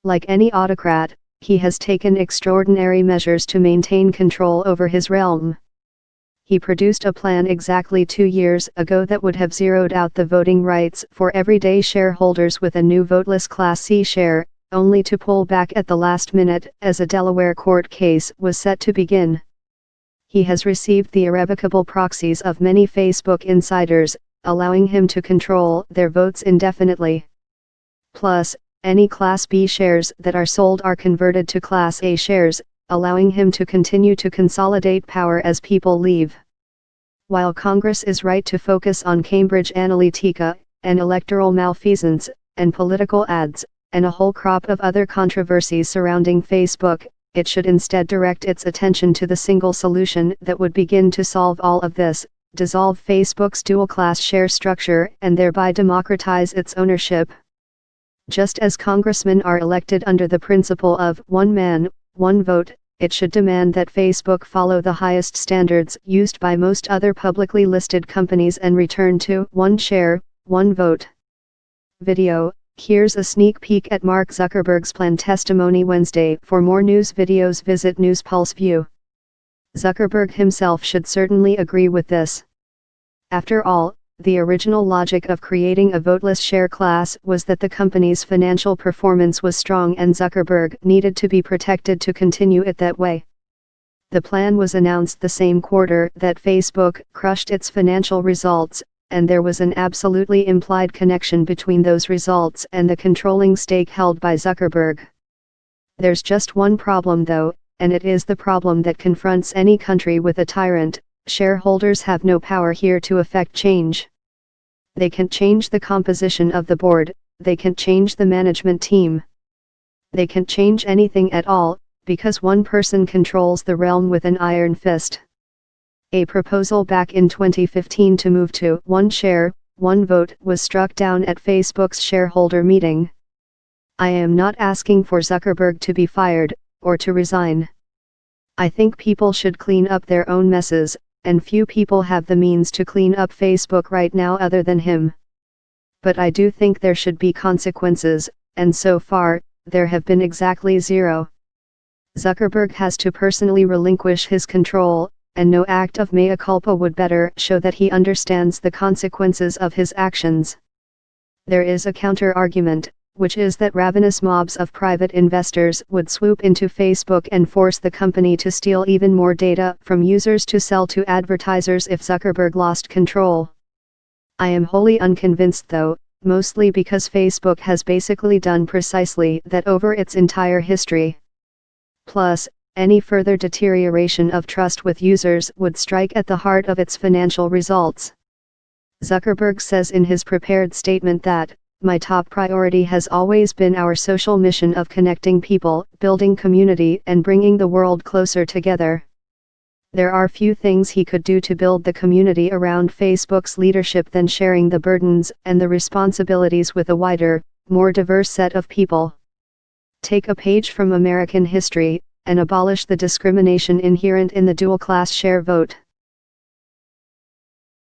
Like any autocrat, he has taken extraordinary measures to maintain control over his realm. He produced a plan exactly 2 years ago that would have zeroed out the voting rights for everyday shareholders with a new voteless Class C share, only to pull back at the last minute as a Delaware court case was set to begin. He has received the irrevocable proxies of many Facebook insiders, allowing him to control their votes indefinitely. Plus, any Class B shares that are sold are converted to Class A shares, allowing him to continue to consolidate power as people leave. While Congress is right to focus on Cambridge Analytica, and electoral malfeasance, and political ads, and a whole crop of other controversies surrounding Facebook, it should instead direct its attention to the single solution that would begin to solve all of this: dissolve Facebook's dual-class share structure and thereby democratize its ownership. Just as congressmen are elected under the principle of one man, one vote, it should demand that Facebook follow the highest standards used by most other publicly listed companies and return to one share, one vote. Video. Here's a sneak peek at Mark Zuckerberg's planned testimony Wednesday. For more news videos visit News Pulse View. Zuckerberg himself should certainly agree with this. After all, the original logic of creating a voteless share class was that the company's financial performance was strong and Zuckerberg needed to be protected to continue it that way. The plan was announced the same quarter that Facebook crushed its financial results, and there was an absolutely implied connection between those results and the controlling stake held by Zuckerberg. There's just one problem though, and it is the problem that confronts any country with a tyrant: shareholders have no power here to affect change. They can't change the composition of the board, they can't change the management team. They can't change anything at all, because one person controls the realm with an iron fist. A proposal back in 2015 to move to one share, one vote was struck down at Facebook's shareholder meeting. I am not asking for Zuckerberg to be fired, or to resign. I think people should clean up their own messes, and few people have the means to clean up Facebook right now other than him. But I do think there should be consequences, and so far, there have been exactly zero. Zuckerberg has to personally relinquish his control, and no act of mea culpa would better show that he understands the consequences of his actions. There is a counter-argument, which is that ravenous mobs of private investors would swoop into Facebook and force the company to steal even more data from users to sell to advertisers if Zuckerberg lost control. I am wholly unconvinced though, mostly because Facebook has basically done precisely that over its entire history. Plus, any further deterioration of trust with users would strike at the heart of its financial results. Zuckerberg says in his prepared statement that, "My top priority has always been our social mission of connecting people, building community and bringing the world closer together." There are few things he could do to build the community around Facebook's leadership than sharing the burdens and the responsibilities with a wider, more diverse set of people. Take a page from American history, and abolish the discrimination inherent in the dual-class share vote.